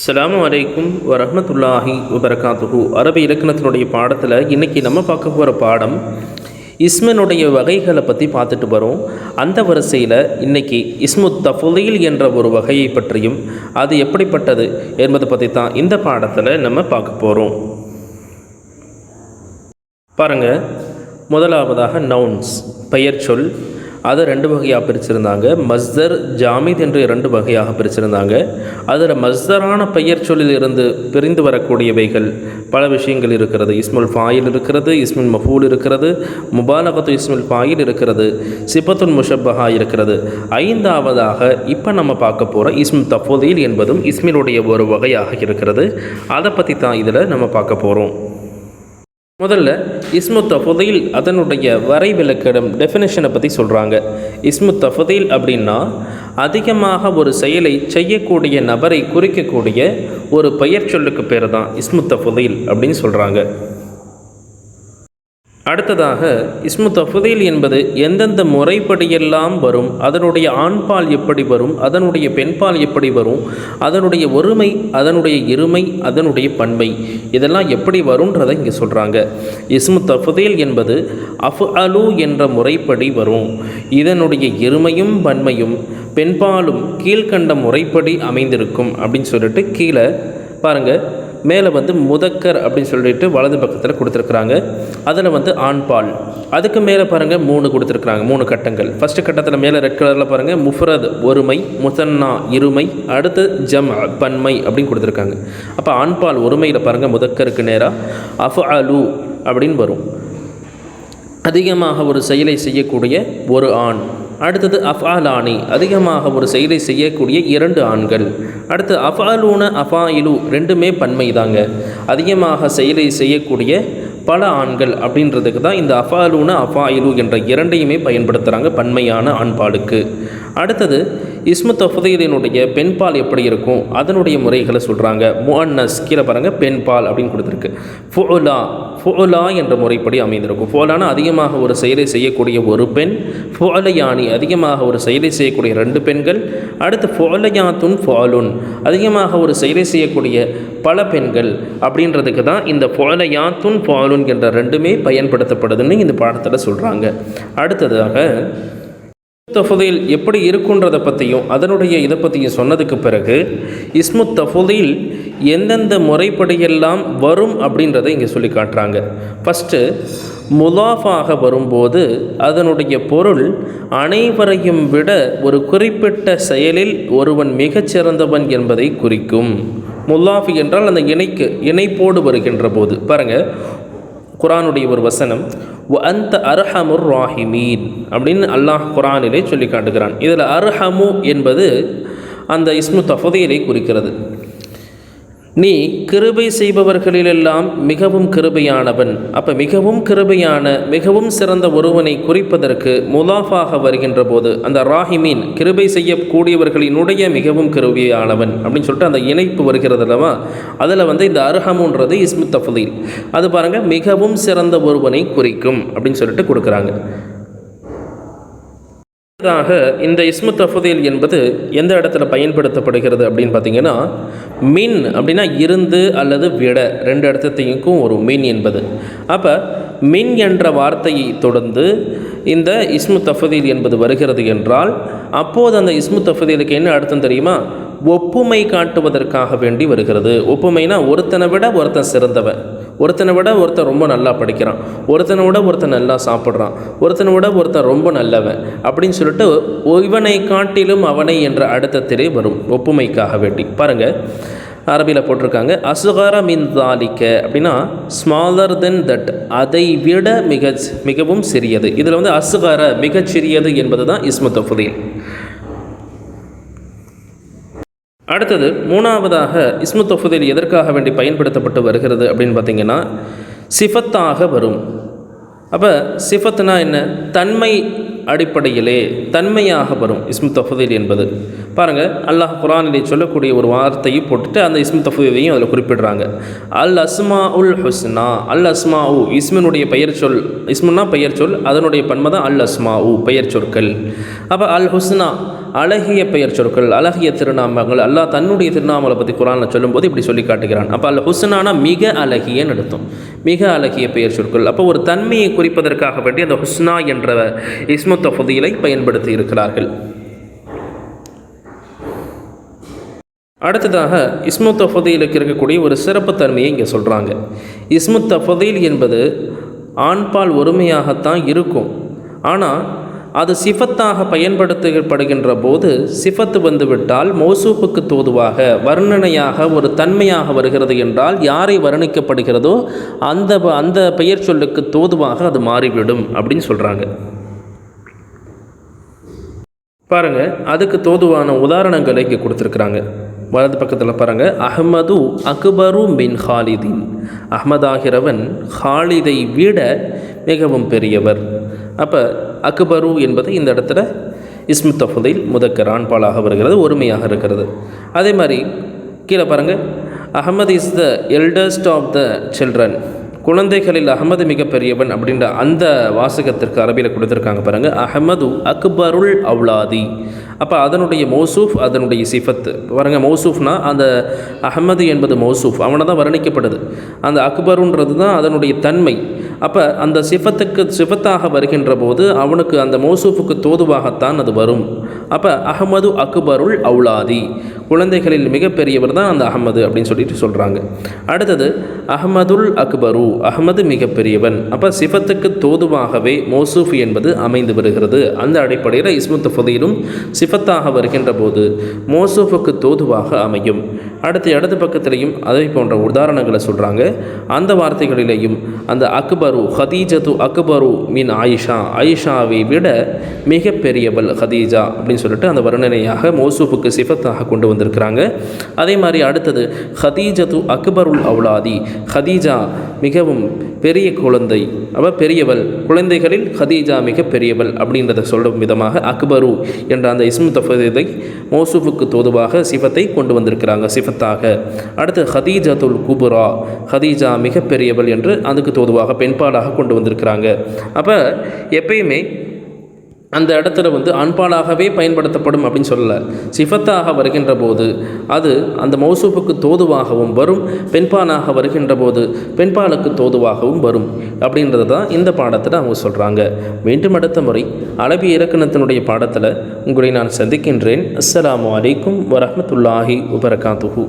அஸ்ஸலாமு அலைக்கும் வரஹ்மத்துல்லாஹி வபரகாத்துஹு. அரபி இலக்கணத்தினுடைய பாடத்தில் இன்றைக்கி நம்ம பார்க்க போகிற பாடம் இஸ்மினுடைய வகைகளை பற்றி பார்த்துட்டு வரோம். அந்த வரிசையில் இன்றைக்கி இஸ்முத் தஃதீல் என்ற ஒரு வகையை பற்றியும் அது எப்படிப்பட்டது என்பதை பற்றி தான் இந்த பாடத்தில் நம்ம பார்க்க போகிறோம். பாருங்கள், முதலாவதாக நவுன்ஸ் பெயர் சொல், அதை ரெண்டு வகையாக பிரிச்சிருந்தாங்க. மஸ்தர், ஜாமித் என்று ரெண்டு வகையாக பிரிச்சிருந்தாங்க. அதில் மஸ்தரான பெயர் சொல்லில் இருந்து பிரிந்து வரக்கூடியவைகள் பல விஷயங்கள் இருக்கிறது. இஸ்முல் ஃபாயில் இருக்கிறது, இஸ்முல் மஃபூல் இருக்கிறது, முபாலகத்து இஸ்முல் ஃபாயில் இருக்கிறது, சிபத்துல் முஷப்பஹா இருக்கிறது. ஐந்தாவதாக இப்போ நம்ம பார்க்க போகிற இஸ்மு தஃதீல் என்பதும் இஸ்மினுடைய ஒரு வகையாக இருக்கிறது. அதை பற்றி தான் இதில் நம்ம பார்க்க போகிறோம். முதல்ல இஸ்மு தஃதீல் அதனுடைய வரைவிலக்கணம் டெஃபினேஷனை பற்றி சொல்கிறாங்க. இஸ்மு தஃதீல் அப்படின்னா அதிகமாக ஒரு செயலை செய்யக்கூடிய நபரை குறிக்கக்கூடிய ஒரு பெயர் சொல்லுக்கு பேர் தான் இஸ்மு தஃதீல் அப்படின்னு சொல்கிறாங்க. அடுத்ததாக இஸ்மு தஃதீல் என்பது எந்தெந்த முறைப்படியெல்லாம் வரும், அதனுடைய ஆண்பால் எப்படி வரும், அதனுடைய பெண்பால் எப்படி வரும், அதனுடைய ஒருமை, அதனுடைய இருமை, அதனுடைய பன்மை, இதெல்லாம் எப்படி வரும்ன்றதை இங்கே சொல்கிறாங்க. இஸ்மு தஃதீல் என்பது அஃஅலு என்ற முறைப்படி வரும். இதனுடைய இருமையும் பன்மையும் பெண்பாலும் கீழ்கண்ட முறைப்படி அமைந்திருக்கும் அப்படின்னு சொல்லிட்டு கீழே பாருங்கள், மேலே முதக்கர் அப்படின்னு சொல்லிட்டு வலது பக்கத்தில் கொடுத்துருக்குறாங்க. அதில் ஆண்பால், அதுக்கு மேலே பாருங்கள் 3 கொடுத்துருக்குறாங்க, 3 கட்டங்கள். ஃபஸ்ட்டு கட்டத்தில் மேலே ரெட் கலரில் பாருங்கள் முஃப்ரத் ஒருமை, முசன்னா இருமை, அடுத்து ஜம் பன்மை அப்படின்னு கொடுத்துருக்காங்க. அப்போ ஆண்பால் ஒருமையில் பாருங்கள் முதக்கருக்கு நேராக அஃஅலு அப்படின்னு வரும். அதிகமாக ஒரு செயலை செய்யக்கூடிய ஒரு ஆண். அடுத்தது அஃஆலானி, அதிகமாக ஒரு செயலை செய்யக்கூடிய 2 ஆண்கள். அடுத்து அஃஆலூன அஃஆயிலு, ரெண்டுமே பன்மை தாங்க. அதிகமாக செயலை செய்யக்கூடிய பல ஆண்கள் அப்படின்றதுக்கு தான் இந்த அஃஆலூன அஃஆயிலு என்ற இரண்டையுமே பயன்படுத்துகிறாங்க பன்மையான ஆண்பாலுக்கு. அடுத்தது இஸ்மு தஃதீலினுடைய பெண்பால் எப்படி இருக்கும் அதனுடைய முறைகளை சொல்கிறாங்க. முஅன்னஸ் கீழே பாருங்கள் பெண்பால் அப்படின்னு கொடுத்துருக்கு. ஃபுஉலா, ஃபுஉலா என்ற முறைப்படி அமைந்திருக்கும். ஃபுஉலானா அதிகமாக ஒரு செயலை செய்யக்கூடிய ஒரு பெண். ஃபுஅலயானி, அதிகமாக ஒரு செயலை செய்யக்கூடிய 2 பெண்கள். அடுத்து ஃபுஅலயாத்துன் ஃபுஅலுன், அதிகமாக ஒரு செயலை செய்யக்கூடிய பல பெண்கள் அப்படின்றதுக்கு தான் இந்த ஃபுஅலயாத்துன் ஃபுஅலுன் என்ற ரெண்டுமே பயன்படுத்தப்படுதுன்னு இந்த பாடத்தில் சொல்கிறாங்க. அடுத்ததாக தஃதீல் எப்படி இருக்குன்றதை பற்றியும் அதனுடைய இதை பற்றியும் சொன்னதுக்கு பிறகு இஸ்மு தஃதீல் எந்தெந்த முறைப்படியெல்லாம் வரும் அப்படின்றத இங்கே சொல்லி காட்டுறாங்க. ஃபஸ்ட்டு முலாஃபாக வரும்போது அதனுடைய பொருள் அனைவரையும் விட ஒரு குறிப்பிட்ட செயலில் ஒருவன் மிகச்சிறந்தவன் என்பதை குறிக்கும். முலாஃபி என்றால் அந்த இணைப்போடு வருகின்ற போது பாருங்கள், குரானுடைய ஒரு வசனம் வஅன்த அர்ஹமுர் ராஹிமீன் அப்படின்னு அல்லாஹ் குரானிலே சொல்லி காட்டுகிறான். இதில் அர்ஹமு என்பது அந்த இஸ்மு தஃதீலை குறிக்கிறது. நீ கிருபை செய்பவர்களிலெல்லாம் மிகவும் கிருபையானவன். அப்போ மிகவும் கிருபையான மிகவும் சிறந்த ஒருவனை குறிப்பதற்கு முலாஃபாக வருகின்ற போது அந்த ராஹிமீன் கிருபை செய்யக்கூடியவர்களினுடைய மிகவும் கிருபையானவன் அப்படின்னு சொல்லிட்டு அந்த இணைப்பு வருகிறது அல்லவா, அதில் இந்த அர்ஹமுன்றது இஸ்மு தஃதீல். அது பாருங்கள் மிகவும் சிறந்த ஒருவனை குறிக்கும் அப்படின்னு சொல்லிட்டு கொடுக்குறாங்க. இந்த இஸ்மு தஃதீல் என்பது எந்த இடத்துல பயன்படுத்தப்படுகிறது அப்படின்னு பார்த்தீங்கன்னா, மின் அப்படின்னா இருந்து அல்லது விட, 2 இடத்தையும் ஒரு மின் என்பது. அப்போ மின் என்ற வார்த்தையை தொடர்ந்து இந்த இஸ்மு தஃதீல் என்பது வருகிறது என்றால் அப்போது அந்த இஸ்மு தஃதீலுக்கு என்ன அர்த்தம் தெரியுமா? ஒப்புமை காட்டுவதற்காக வேண்டி வருகிறது. ஒப்புமைனா ஒருத்தனை விட ஒருத்தன் சிறந்தவன், ஒருத்தனை விட ஒருத்தன் ரொம்ப நல்லா படிக்கிறான், ஒருத்தனை விட ஒருத்தன் நல்லா சாப்பிட்றான், ஒருத்தனை விட ஒருத்தன் ரொம்ப நல்லவன் அப்படின்னு சொல்லிட்டு இவனை காட்டிலும் அவனை என்ற அர்த்தத்திலே வரும் ஒப்புமைக்காக வேண்டி. பாருங்கள், அரபியில் போட்டிருக்காங்க அஸ்கர மின் தாலிக்க அப்படின்னா ஸ்மாலர் தென் தட், அதை விட மிகவும் சிறியது. இதில் அஸ்கர மிகச்சிறியது என்பது தான் இஸ்மு தஃதீல். அடுத்தது 3ஆவதாக இஸ்மு தஃதீல் எதற்காக வேண்டி பயன்படுத்தப்பட்டு வருகிறது அப்படின்னு பார்த்தீங்கன்னா சிஃபத்தாக வரும். அப்போ சிஃபத்னா என்ன? தன்மை அடிப்படையிலே தன்மையாக வரும் இஸ்மு தஃதீல் என்பது. பாருங்கள், அல்லாஹ் குரானிலே சொல்லக்கூடிய ஒரு வார்த்தையை போட்டுட்டு அந்த இஸ்மு தஃதீலையும் அதில் குறிப்பிடுறாங்க. அல் அஸ்மா உல் ஹுஸ்னா. அல் அஸ்மா உ இஸ்மினுடைய பெயர் சொல், இஸ்முன்னா பெயர் சொல், அதனுடைய பன்மை தான் அல் அஸ்மா உ பெயர் சொற்கள். அப்போ அல் ஹுஸ்னா அழகிய பெயர் சொற்கள், அழகிய திருநாமங்கள். அல்லாஹ் தன்னுடைய திருநாமங்களை பற்றி குர்ஆனில் சொல்லும்போது இப்படி சொல்லி காட்டுகிறான். அப்போ அல் ஹுஸ்னானா மிக அழகியன்னு அர்த்தம், மிக அழகிய பெயர் சொற்கள். அப்போ ஒரு தன்மையை குறிப்பதற்காக வேண்டி அந்த ஹுஸ்னா என்ற இஸ்மு தஃதீலை பயன்படுத்தி இருக்கிறார்கள். அடுத்ததாக இஸ்மு தஃதீலுக்கு இருக்கக்கூடிய ஒரு சிறப்பு தன்மையை இங்கே சொல்கிறாங்க. இஸ்மு தஃதீல் என்பது ஆண்பால் ஒருமையாகத்தான் இருக்கும். ஆனால் அது சிஃபத்தாக பயன்படுத்தப்படுகின்ற போது சிஃபத்து வந்துவிட்டால் மௌசூஃபுக்கு தோதுவாக வர்ணனையாக ஒரு தன்மையாக வருகிறது என்றால் யாரை வர்ணிக்கப்படுகிறதோ அந்த பெயர் சொல்லுக்கு தோதுவாக அது மாறிவிடும் அப்படின்னு சொல்கிறாங்க. பாருங்கள், அதுக்கு தோதுவான உதாரணங்களை இங்கே கொடுத்துருக்குறாங்க. வலது பக்கத்தில் பாருங்கள், அஹ்மது அக்பரு மின் ஹாலிதின், அஹ்மதாகிறவன் ஹாலிதை விட மிகவும் பெரியவர். அப்போ அக்பரு என்பது இந்த இடத்துல இஸ்மு தஃதீல் முதக்கர் ஆண்பாலாக வருகிறது, ஒருமையாக இருக்கிறது. அதே மாதிரி கீழே பாருங்கள், Ahmed is the eldest of the children, குழந்தைகளில் அஹ்மது மிக பெரியவன் அப்படின்ற அந்த வாசகத்திற்கு அரபியில் கொடுத்துருக்காங்க பாருங்கள். அஹ்மது அக்பருல் அவுலாதி, அப்போ அதனுடைய மௌசூஃப் அதனுடைய சிஃபத்து பாருங்கள். மௌசூஃப்னா அந்த அஹ்மது என்பது மௌசூஃப், அவனை தான் வர்ணிக்கப்படுது. அந்த அக்பருன்றது தான் அதனுடைய தன்மை. அப்போ அந்த சிஃபத்தாக வருகின்ற போது அவனுக்கு அந்த மௌசூஃபுக்கு தோதுவாகத்தான் அது வரும். அப்போ அஹ்மது அக்பருல் அவுலாதி, குழந்தைகளில் மிகப்பெரியவர் தான் அந்த அஹ்மது அப்படின்னு சொல்லிட்டு சொல்கிறாங்க. அடுத்தது அஹ்மதுல் அக்பரு, அஹ்மது மிகப்பெரியவன். அப்போ சிஃபத்துக்கு தோதுவாகவே மௌசூஃப் என்பது அமைந்து வருகிறது. அந்த அடிப்படையில் இஸ்மு தஃதீலும் சிஃபத்தாக வருகின்ற போது மௌசூஃபுக்கு தோதுவாக அமையும். அடுத்த இடது பக்கத்திலையும் அதை போன்ற உதாரணங்களை சொல்கிறாங்க. அந்த வார்த்தைகளிலேயும் அந்த அக்பரு ஹதீஜத்து அக்பரு மின் ஆயிஷா, ஆயிஷாவை விட மிக பெரியவள் ஹதீஜா அப்படின்னு சொல்லிட்டு அந்த வர்ணனையாக மௌசூஃபுக்கு சிஃபத்தாக கொண்டு வந்திருக்கிறாங்க. அதே மாதிரி அடுத்தது ஹதீஜத்து அக்பருல் அவுலாதி, ஹதீஜா மிகவும் பெரிய குழந்தை, அவள் பெரியவள், குழந்தைகளில் ஹதீஜா மிக பெரியவள் அப்படின்றத சொல்லும் விதமாக அக்பரு என்ற அந்த இஸ்மு தஃதீலை மௌசூஃபுக்கு தோதுவாக சிஃபத்தை கொண்டு வந்திருக்கிறாங்க சிஃபத்தாக. அடுத்து ஹதீஜத்துல் குபுரா, ஹதீஜா மிக பெரியவள் என்று அதுக்கு தோதுவாக பெண்பாலாக கொண்டு வந்திருக்கிறாங்க. அப்போ எப்பயுமே அந்த இடத்துல ஆண்பாலாகவே பயன்படுத்தப்படும் அப்படின்னு சொல்லலை. சிஃபத்தாக வருகின்ற போது அது அந்த மௌசூஃபுக்கு தோதுவாகவும் வரும், பெண்பாலாக வருகின்ற போது பெண்பாலுக்கு தோதுவாகவும் வரும் அப்படின்றது தான் இந்த பாடத்தில் அவங்க சொல்கிறாங்க. மீண்டும் அடுத்த முறை அரபி இலக்கணத்தினுடைய பாடத்தில் உங்களை நான் சந்திக்கின்றேன். அஸ்ஸலாமு அலைக்கும் வரஹ்மத்துல்லாஹி வபரகாத்துஹு.